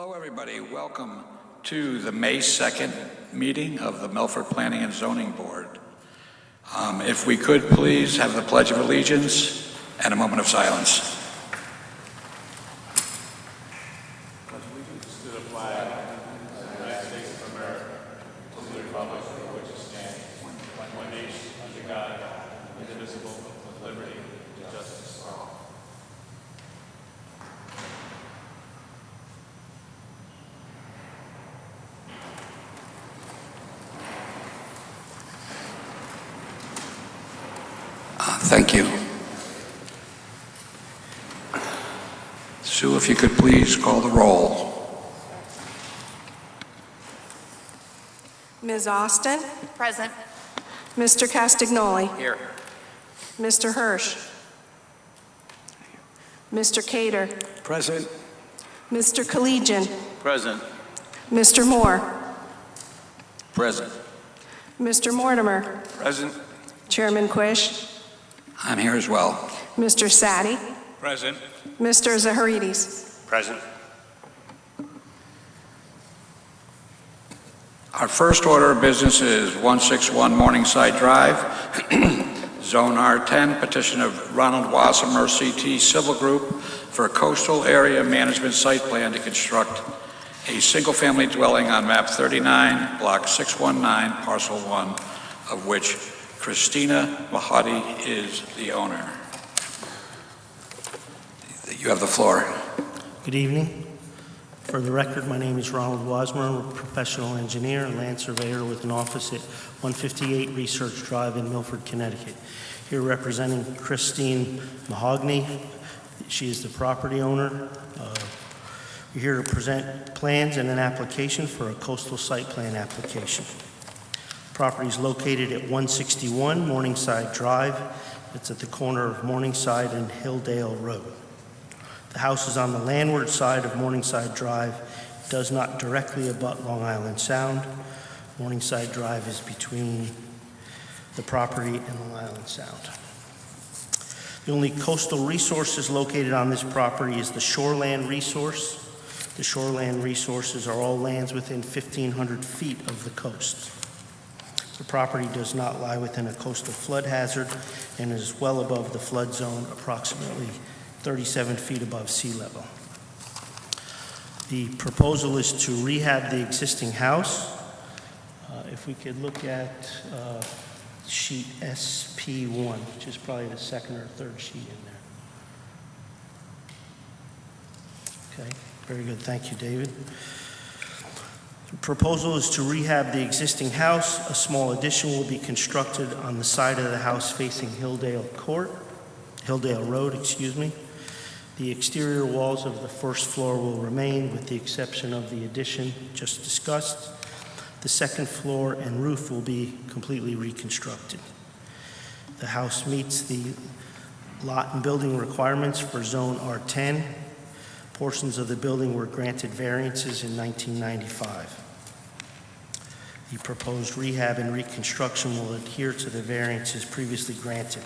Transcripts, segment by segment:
Hello, everybody. Welcome to the May 2nd meeting of the Milford Planning and Zoning Board. If we could please have the Pledge of Allegiance and a moment of silence. Thank you. Sue, if you could please call the roll. Ms. Austin? Present. Mr. Castagnoli? Here. Mr. Hirsch? Mr. Cater? Present. Mr. Collegian? Present. Mr. Moore? Present. Mr. Mortimer? Present. Chairman Quish? I'm here as well. Mr. Sadi? Present. Mr. Zaharides? Present. Our first order of business is 161 Morningside Drive, Zone R10, petition of Ronald Wassemer, CT Civil Group, for a coastal area management site plan to construct a single-family dwelling on map 39, block 619, parcel 1, of which Christina Mahadi is the owner. You have the floor. Good evening. For the record, my name is Ronald Wasmer. I'm a professional engineer and land surveyor with an office at 158 Research Drive in Milford, Connecticut. Here representing Christine Mahogany. She is the property owner. We're here to present plans and an application for a coastal site plan application. Property is located at 161 Morningside Drive. It's at the corner of Morningside and Hilldale Road. The house is on the landward side of Morningside Drive. It does not directly abut Long Island Sound. Morningside Drive is between the property and Long Island Sound. The only coastal resources located on this property is the shoreland resource. The shoreland resources are all lands within 1,500 feet of the coast. The property does not lie within a coastal flood hazard and is well above the flood zone, approximately 37 feet above sea level. The proposal is to rehab the existing house. If we could look at sheet SP1, which is probably the second or third sheet in there. Okay, very good. Thank you, David. The proposal is to rehab the existing house. A small addition will be constructed on the side of the house facing Hilldale Road, excuse me. The exterior walls of the first floor will remain with the exception of the addition just discussed. The second floor and roof will be completely reconstructed. The house meets the lot and building requirements for Zone R10. Portions of the building were granted variances in 1995. The proposed rehab and reconstruction will adhere to the variances previously granted.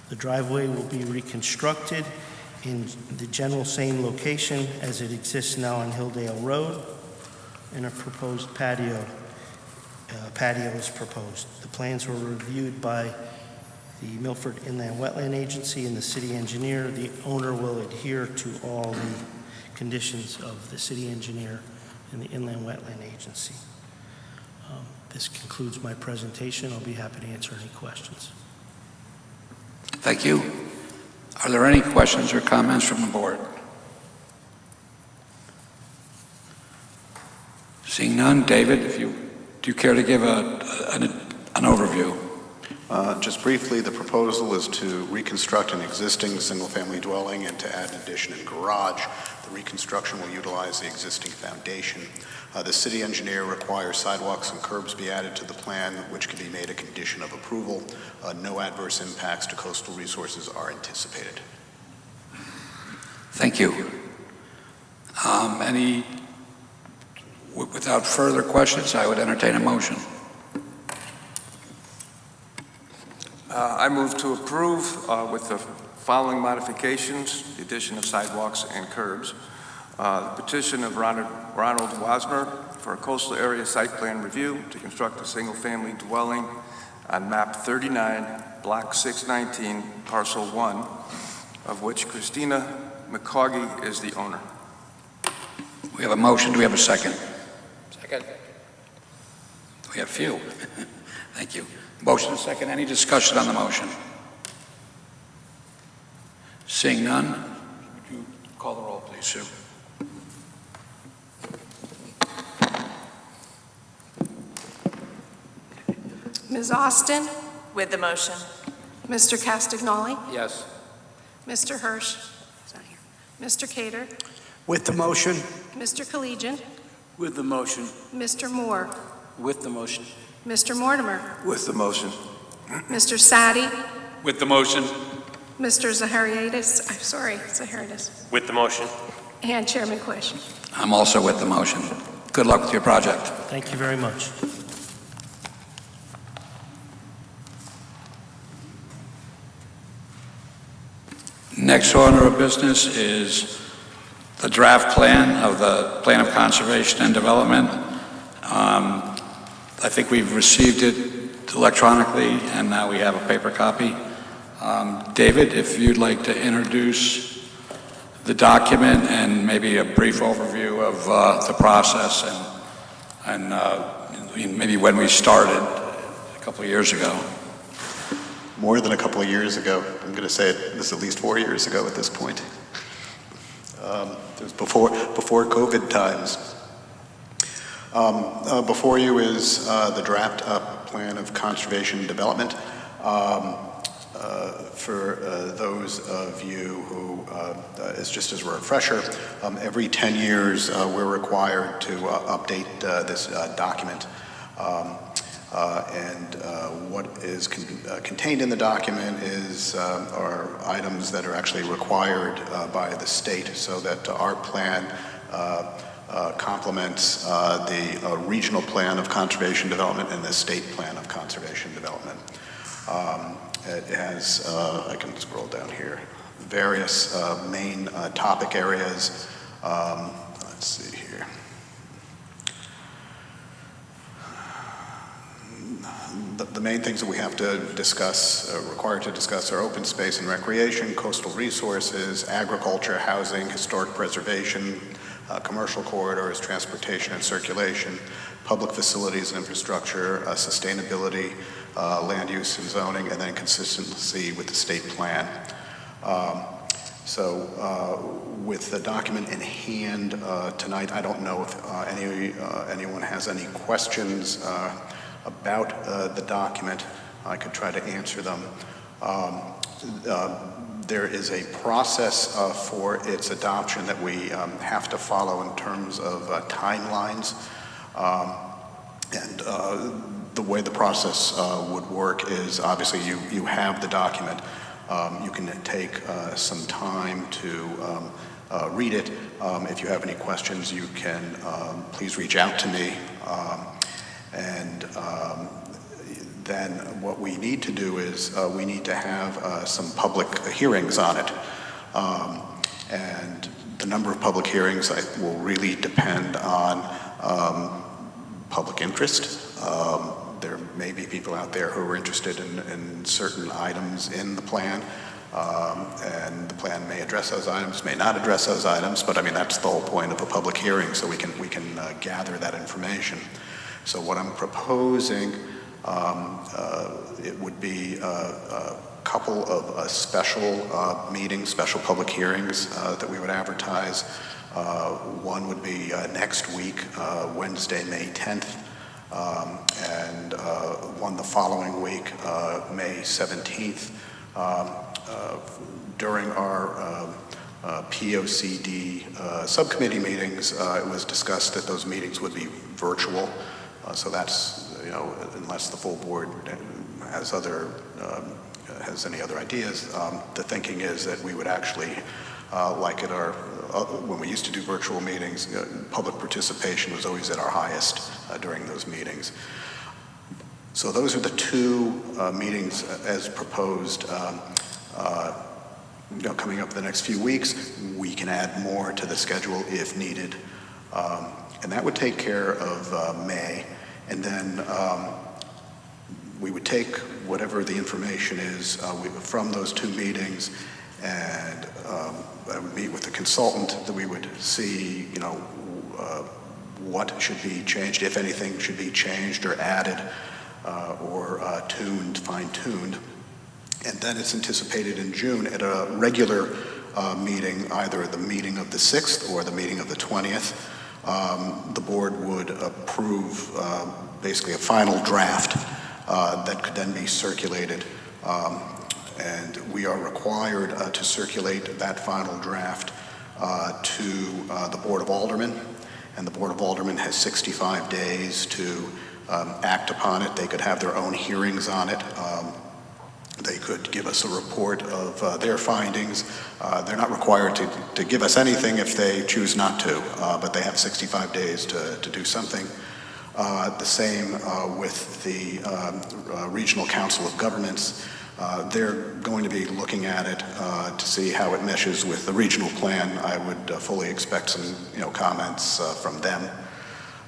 The driveway will be reconstructed in the general same location as it exists now on Hilldale Road, and a proposed patio is proposed. The plans were reviewed by the Milford Inland Wetland Agency and the city engineer. The owner will adhere to all the conditions of the city engineer and the Inland Wetland Agency. This concludes my presentation. I'll be happy to answer any questions. Thank you. Are there any questions or comments from the board? Seeing none, David, do you care to give an overview? Just briefly, the proposal is to reconstruct an existing single-family dwelling and to add an addition and garage. The reconstruction will utilize the existing foundation. The city engineer requires sidewalks and curbs be added to the plan, which can be made a condition of approval. No adverse impacts to coastal resources are anticipated. Thank you. Without further questions, I would entertain a motion. I move to approve with the following modifications: the addition of sidewalks and curbs, The petition of Ronald Wasmer for a coastal area site plan review to construct a single-family dwelling on map 39, block 619, parcel 1, of which Christina McCaughey is the owner. We have a motion. Do we have a second? Second. We have few. Thank you. Motion and second. Any discussion on the motion? Seeing none, would you call the roll, please, Sue? Ms. Austin, With the motion. Mr. Castagnoli, Yes. Mr. Hirsch, he's not here. Mr. Cater, With the motion. Mr. Collegian, With the motion. Mr. Moore, With the motion. Mr. Mortimer, With the motion. Mr. Sadi, With the motion. Mr. Zahariadis, With the motion. and Chairman Quish. I'm also with the motion. Good luck with your project. Thank you very much. Next order of business is the draft plan of the Plan of Conservation and Development. I think we've received it electronically, and now we have a paper copy. David, if you'd like to introduce the document and maybe a brief overview of the process and maybe when we started a couple of years ago. More than a couple of years ago. I'm going to say it was at least 4 years ago at this point. It was before COVID times. Before you is the draft up Plan of Conservation and Development. For those of you who, just as a refresher, every 10 years we're required to update this document. What is contained in the document are items that are actually required by the state, so that our plan complements the regional plan of conservation development and the state plan of conservation development. It has, I can scroll down here, various main topic areas. Let's see here. The main things that we have to discuss, required to discuss, are open space and recreation, coastal resources, agriculture, housing, historic preservation, commercial corridors, transportation and circulation, public facilities and infrastructure, sustainability, land use and zoning, and then consistency with the state plan. With the document in hand tonight, I don't know if anyone has any questions about the document. I could try to answer them. There is a process for its adoption that we have to follow in terms of timelines. The way the process would work is, obviously you have the document. You can take some time to read it. If you have any questions, you can please reach out to me. Then what we need to do is we need to have some public hearings on it. And the number of public hearings will really depend on public interest. There may be people out there who are interested in certain items in the plan, and the plan may address those items, may not address those items, but I mean, that's the whole point of a public hearing, so we can gather that information. So what I'm proposing, it would be a couple of special meetings, special public hearings that we would advertise. One would be next week, Wednesday, May 10th, and one the following week, May 17th. During our POCD subcommittee meetings, it was discussed that those meetings would be virtual. So that's, unless the full board has any other ideas, the thinking is that we would actually, like at our, when we used to do virtual meetings, public participation was always at our highest during those meetings. So those are the two meetings as proposed. coming up the next few weeks, we can add more to the schedule if needed. And that would take care of May. And then we would take whatever the information is from those two meetings, and I would meet with the consultant, that we would see, what should be changed, if anything should be changed or added or fine-tuned. And then it's anticipated in June at a regular meeting, either the meeting of the 6th or the meeting of the 20th, the board would approve basically a final draft that could then be circulated. And we are required to circulate that final draft to the Board of Aldermen. And the Board of Aldermen has 65 days to act upon it. They could have their own hearings on it. They could give us a report of their findings. They're not required to give us anything if they choose not to, but they have 65 days to do something. The same with the Regional Council of Governments. They're going to be looking at it to see how it meshes with the regional plan. I would fully expect some comments from them.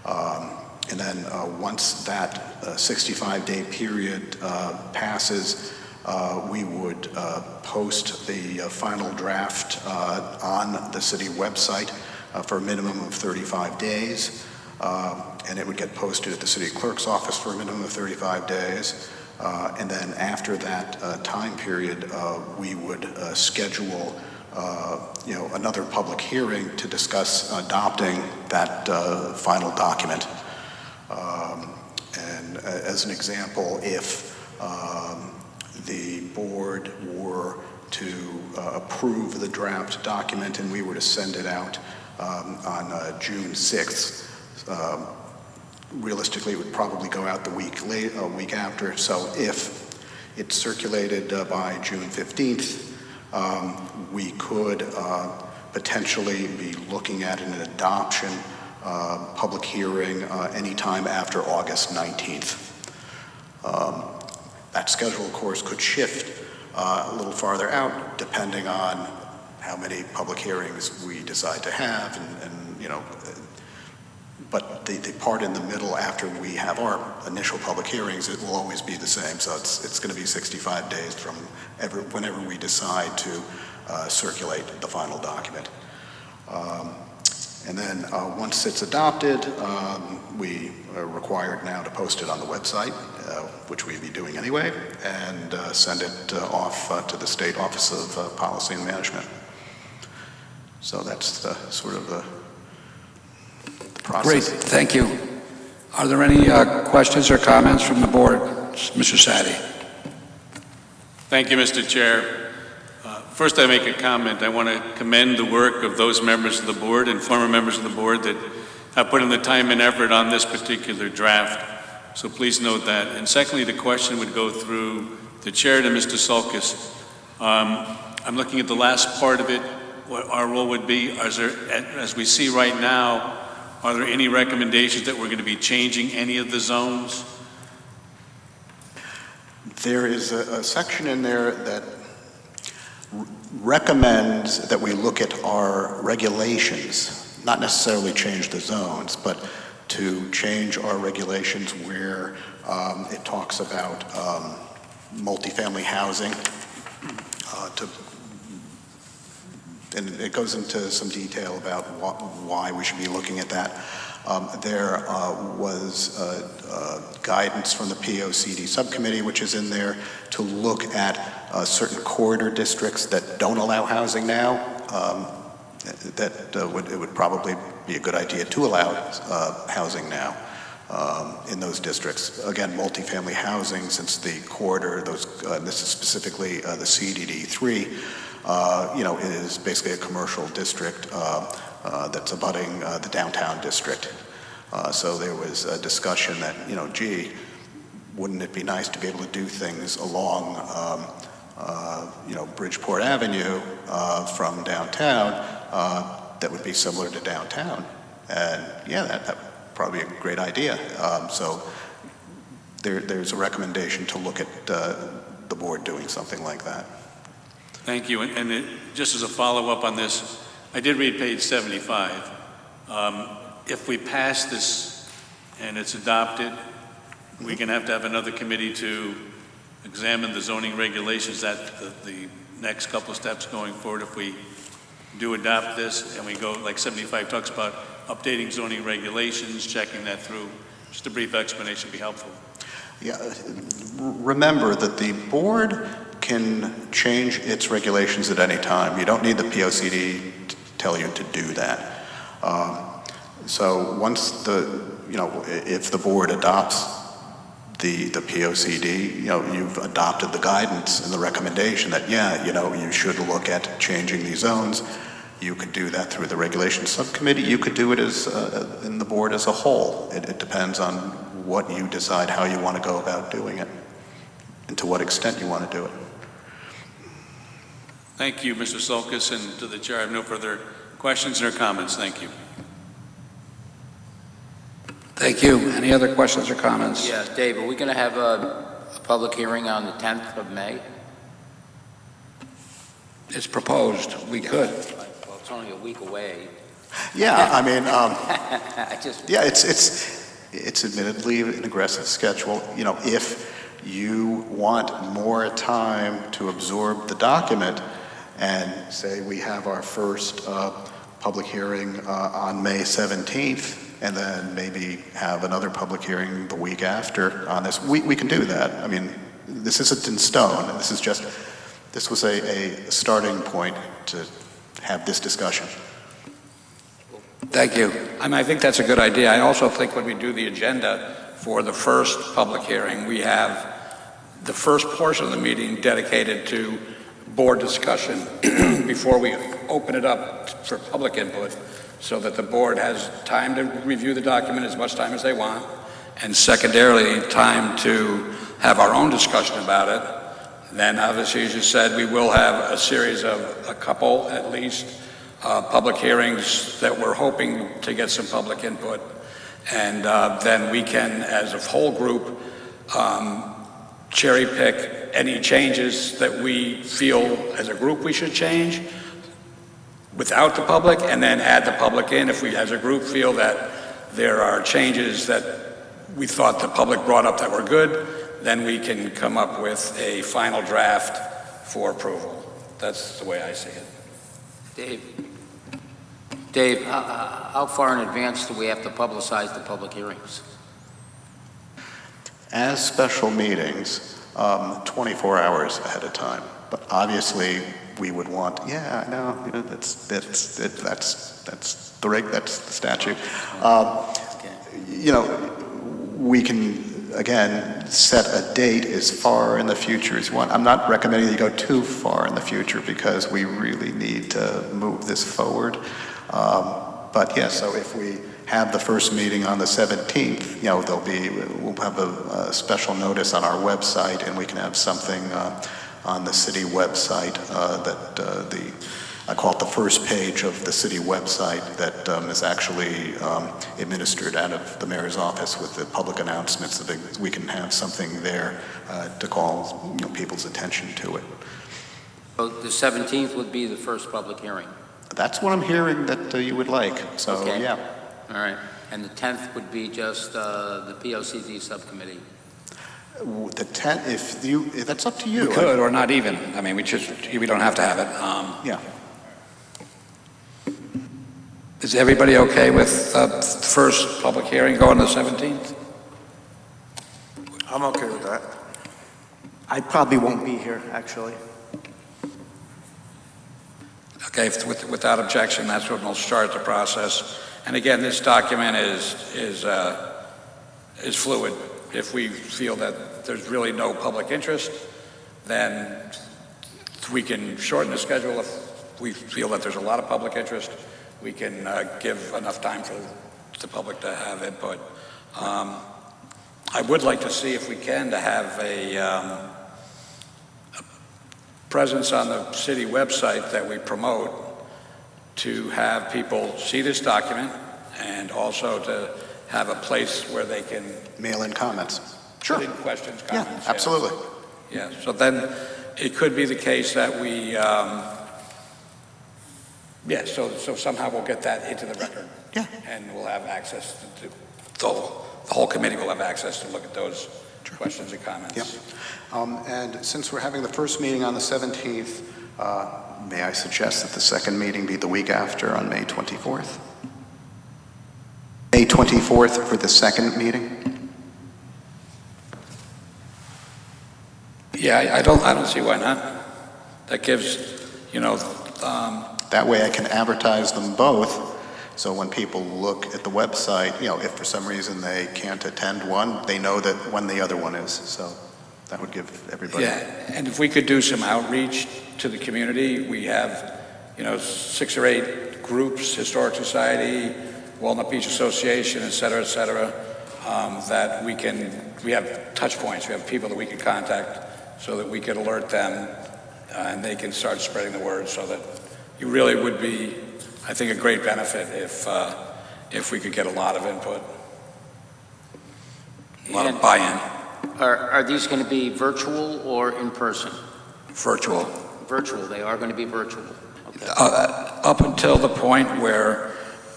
And then once that 65-day period passes, we would post the final draft on the city website for a minimum of 35 days. And it would get posted at the city clerk's office for a minimum of 35 days. And then after that time period, we would schedule another public hearing to discuss adopting that final document. And as an example, if the board were to approve the draft document and we were to send it out on June 6th, realistically, it would probably go out the week after. So if it's circulated by June 15th, we could potentially be looking at an adoption public hearing anytime after August 19th. That schedule, of course, could shift a little farther out depending on how many public hearings we decide to have, but the part in the middle after we have our initial public hearings, it will always be the same. So it's going to be 65 days from whenever we decide to circulate the final document. And then once it's adopted, we are required now to post it on the website, which we'd be doing anyway, and send it off to the State Office of Policy and Management. So that's sort of the process. Great, thank you. Are there any questions or comments from the board? Mr. Sadi. Thank you, Mr. Chair. First, I make a comment. I want to commend the work of those members of the board and former members of the board that have put in the time and effort on this particular draft. So please note that. And secondly, the question would go through the chair to Mr. Sulkus. I'm looking at the last part of it, what our role would be. As we see right now, are there any recommendations that we're going to be changing any of the zones? There is a section in there that recommends that we look at our regulations, not necessarily change the zones, but to change our regulations where it talks about multifamily housing, and it goes into some detail about why we should be looking at that. There was guidance from the POCD subcommittee, which is in there, to look at certain corridor districts that don't allow housing now. It would probably be a good idea to allow housing now in those districts. Again, multifamily housing, since the corridor, this is specifically the CDD3, is basically a commercial district that's abutting the downtown district. So there was a discussion that, wouldn't it be nice to be able to do things along, Bridgeport Avenue from downtown that would be similar to downtown? And yeah, that would probably be a great idea. So there's a recommendation to look at the board doing something like that. Thank you. Just as a follow-up on this, I did read page 75. If we pass this and it's adopted, we're going to have another committee to examine the zoning regulations. That the next couple of steps going forward, if we do adopt this and we go, like 75 talks about updating zoning regulations, checking that through. Just a brief explanation would be helpful. Yeah, remember that the board can change its regulations at any time. You don't need the POCD to tell you to do that. So once if the board adopts the POCD, you've adopted the guidance and the recommendation that, you should look at changing these zones. You could do that through the regulations subcommittee. You could do it as in the board as a whole. It depends on what you decide, how you want to go about doing it, and to what extent you want to do it. Thank you, Mr. Sulkus, and to the chair. I have no further questions or comments. Thank you. Thank you. Any other questions or comments? Yes, Dave, are we going to have a public hearing on the 10th of May? It's proposed. We could. Well, it's only a week away. Yeah, I mean, I just, yeah, it's admittedly an aggressive schedule. If you want more time to absorb the document, and say we have our first public hearing on May 17th, and then maybe have another public hearing the week after on this, we can do that. I mean, this isn't in stone. This was a starting point to have this discussion. Thank you. I think that's a good idea. I also think when we do the agenda for the first public hearing, we have the first portion of the meeting dedicated to board discussion before we open it up for public input, so that the board has time to review the document, as much time as they want, and secondarily, time to have our own discussion about it. Then, obviously, as you said, we will have a series of a couple, at least, public hearings that we're hoping to get some public input. And then we can, as a whole group, cherry pick any changes that we feel as a group we should change without the public, and then add the public in if we as a group feel that there are changes that we thought the public brought up that were good, then we can come up with a final draft for approval. That's the way I see it. Dave, how far in advance do we have to publicize the public hearings? As special meetings, 24 hours ahead of time. But obviously, we would want, that's the statute. We can, again, set a date as far in the future as you want. I'm not recommending that you go too far in the future, because we really need to move this forward. But yeah, so if we have the first meeting on the 17th, we'll have a special notice on our website, and we can have something on the city website I call it the first page of the city website that is actually administered out of the mayor's office with the public announcements. We can have something there to call people's attention to it. So the 17th would be the first public hearing? That's what I'm hearing that you would like, so Okay. yeah. All right. And the 10th would be just the POCD subcommittee? The 10th, if that's up to you. We could, or not even. I mean, we don't have to have it. Yeah. Is everybody okay with the first public hearing going to the 17th? I'm okay with that. I probably won't be here, actually. Okay, without objection, that's when we'll start the process. And again, this document is fluid. If we feel that there's really no public interest, then we can shorten the schedule. If we feel that there's a lot of public interest, we can give enough time for the public to have input. I would like to see, if we can, to have a presence on the city website that we promote, to have people see this document, and also to have a place where they can Mail in comments. Sure. put in questions, Yeah, comments. absolutely. Yeah, so then it could be the case that we, so somehow we'll get that into the record. Yeah. And we'll have access to, the whole committee will have access to look at those questions and comments. Yep. And since we're having the first meeting on the 17th, may I suggest that the second meeting be the week after on May 24th? May 24th for the second meeting? Yeah, I don't see why not. That gives, That way I can advertise them both, so when people look at the website, if for some reason they can't attend one, they know that when the other one is. So that would give everybody... yeah, and if we could do some outreach to the community, we have, 6 or 8 groups, Historic Society, Walnut Beach Association, et cetera, that we have touch points, we have people that we can contact so that we could alert them and they can start spreading the word, so that it really would be, I think, a great benefit if we could get a lot of input, a lot of buy-in. Are these going to be virtual or in person? Virtual. Virtual, they are going to be virtual. Okay. Up until the point where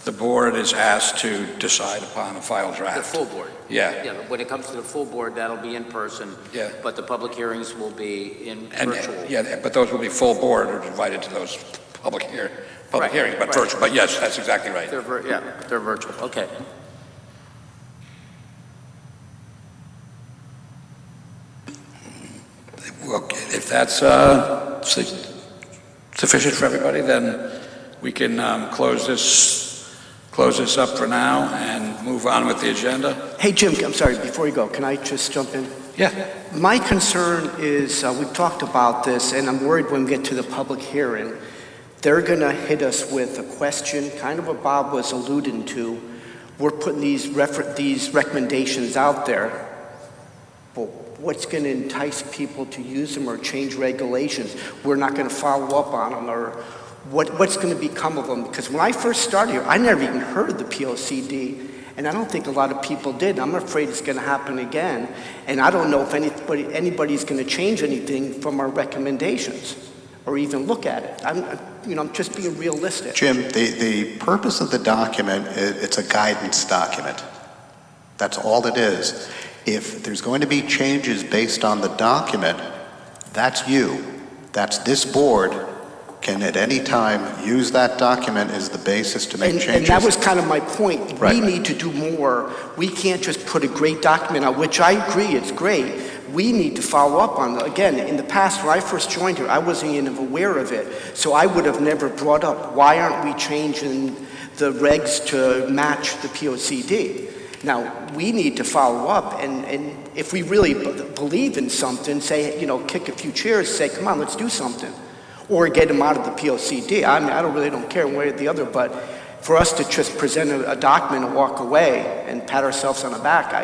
the board is asked to decide upon a final draft. The full board? Yeah. Yeah, but when it comes to the full board, that'll be in person. Yeah. But the public hearings will be in And, virtual. yeah, but those will be full board or invited to those public Right, hearings, but right. virtual. But yes, that's exactly right. They're they're virtual, okay. Okay, if that's sufficient for everybody, then we can close this up for now and move on with the agenda. Hey, Jim, I'm sorry, before you go, can I just jump in? Yeah. My concern is, we've talked about this, and I'm worried when we get to the public hearing, they're going to hit us with a question, kind of what Bob was alluding to. We're putting these recommendations out there, but what's going to entice people to use them or change regulations? We're not going to follow up on them, or what's going to become of them? Because when I first started here, I never even heard of the POCD, and I don't think a lot of people did. I'm afraid it's going to happen again, and I don't know if anybody's going to change anything from our recommendations or even look at it. I'm just being realistic. Jim, the purpose of the document, it's a guidance document. That's all it is. If there's going to be changes based on the document, that's you. That's this board can at any time use that document as the basis to make changes. And that was kind of my point. Right. We need to do more. We can't just put a great document out, which I agree, it's great. We need to follow up on it. Again, in the past, when I first joined here, I wasn't even aware of it. So I would have never brought up, why aren't we changing the regs to match the POCD? Now, we need to follow up, and if we really believe in something, say, kick a few chairs, say, come on, let's do something. Or get them out of the POCD. I mean, I don't care one way or the other, but for us to just present a document and walk away and pat ourselves on the back,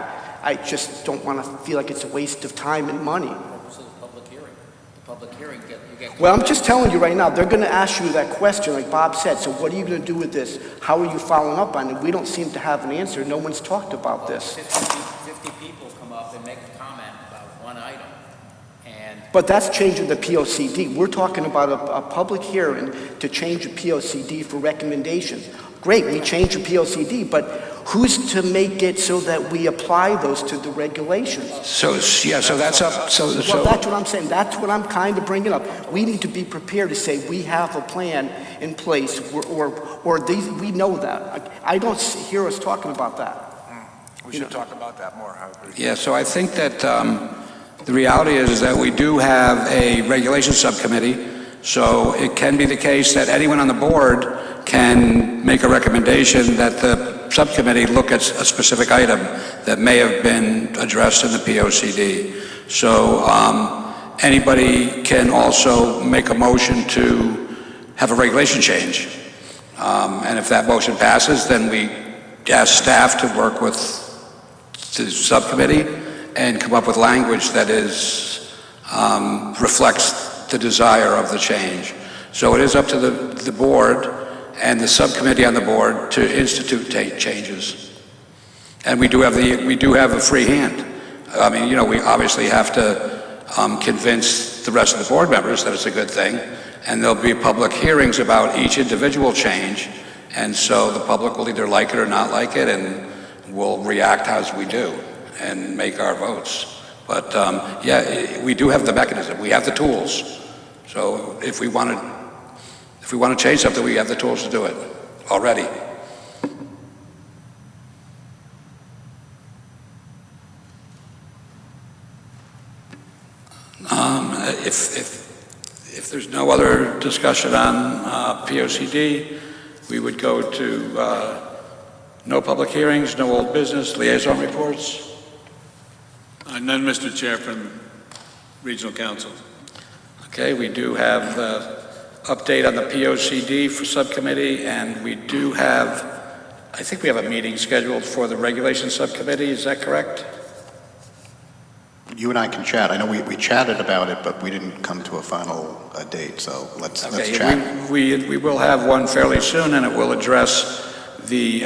I just don't want to feel like it's a waste of time and money. Purpose of the public hearing. The public hearing, you get... Well, I'm just telling you right now, they're going to ask you that question, like Bob said, so what are you going to do with this? How are you following up on it? We don't seem to have an answer. No one's talked about this. 50 people come up and make a comment about one item, and... But that's changing the POCD. We're talking about a public hearing to change the POCD for recommendations. Great, we change the POCD, but who's to make it so that we apply those to the regulations? So that's up. Well, that's what I'm saying. That's what I'm kind of bringing up. We need to be prepared to say we have a plan in place, or these, we know that. I don't hear us talking about that. We should talk about that more. Yeah, so I think that the reality is that we do have a regulation subcommittee, so it can be the case that anyone on the board can make a recommendation that the subcommittee look at a specific item that may have been addressed in the POCD. So anybody can also make a motion to have a regulation change. And if that motion passes, then we ask staff to work with the subcommittee and come up with language that reflects the desire of the change. So it is up to the board and the subcommittee on the board to institute changes. And we do have a free hand. I mean, we obviously have to convince the rest of the board members that it's a good thing, and there'll be public hearings about each individual change, and so the public will either like it or not like it, and we'll react as we do and make our votes. But yeah, we do have the mechanism, we have the tools. So if we want to change something, we have the tools to do it already. If there's no other discussion on POCD, we would go to no public hearings, no old business, liaison reports. None, Mr. Chair, from Regional Council. Okay, we do have the update on the POCD for subcommittee, and we do have, I think we have a meeting scheduled for the regulation subcommittee, is that correct? You and I can chat. I know we chatted about it, but we didn't come to a final date, so let's chat. We will have one fairly soon, and it will address the,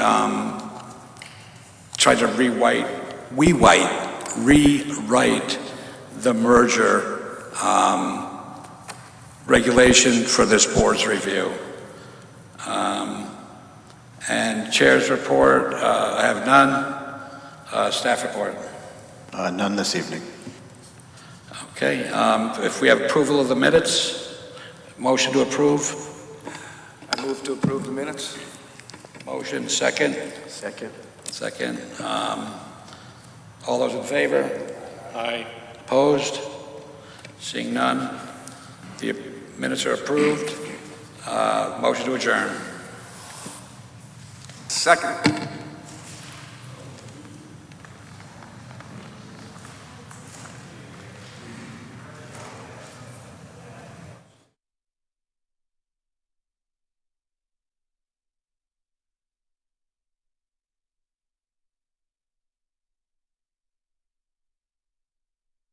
try to rewrite the merger regulation for this board's review. And chair's report, I have none. Staff report. None this evening. Okay, if we have approval of the minutes, motion to approve. I move to approve the minutes. Motion, second. Second. All those in favor? Aye. Opposed? Seeing none, the minutes are approved. Motion to adjourn. Second.